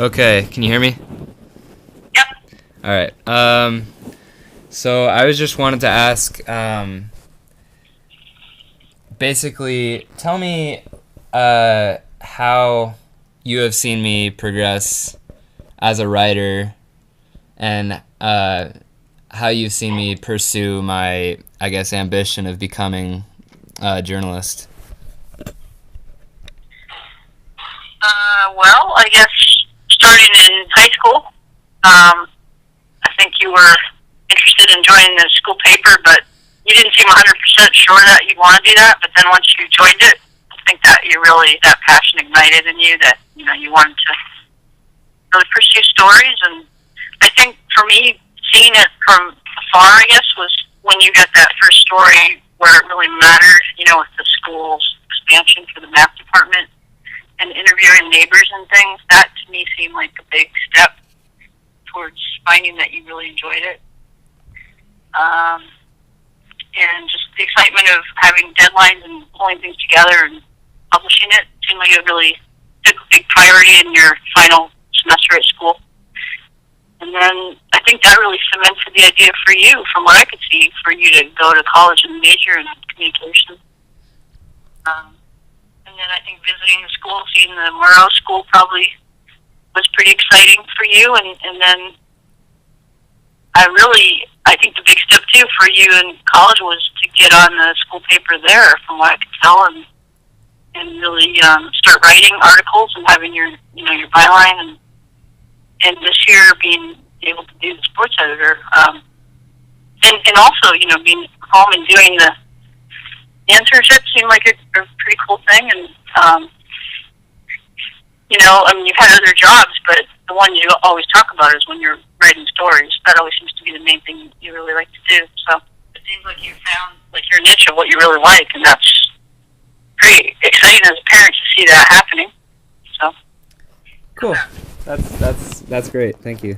Okay, can you hear me? Yep. All right. So I was just wanted to ask, basically, tell me how you have seen me progress as a writer, and how you've seen me pursue my, I guess, ambition of becoming a journalist. Well, I guess starting in high school, I think you were interested in joining the school paper, but you didn't seem 100% sure that you want to do that. But then once you joined it, I think that that passion ignited in you that, you wanted to really pursue stories. And I think for me, seeing it from afar, I guess, was when you got that first story where it really mattered, with the school's expansion for the math department and interviewing neighbors and things. That to me seemed like a big step towards finding that you really enjoyed it. And just the excitement of having deadlines and pulling things together and publishing it seemed like it really took a big priority in your final semester at school. And then I think that really cemented the idea for you, from what I could see, for you to go to college and major in communication. And then I think visiting the school, seeing the Murrow School probably was pretty exciting for you. And then I think the big step too for you in college was to get on the school paper there, from what I could tell, and really start writing articles and having your byline, and this year being able to do the sports editor, and also being home and doing the internship seemed like a pretty cool thing. And you've had other jobs, but the one you always talk about is when you're writing stories. That always seems to be the main thing you really like to do. So it seems like you found your niche of what you really like, and that's pretty exciting as a parent to see that happening. So cool. That's great. Thank you.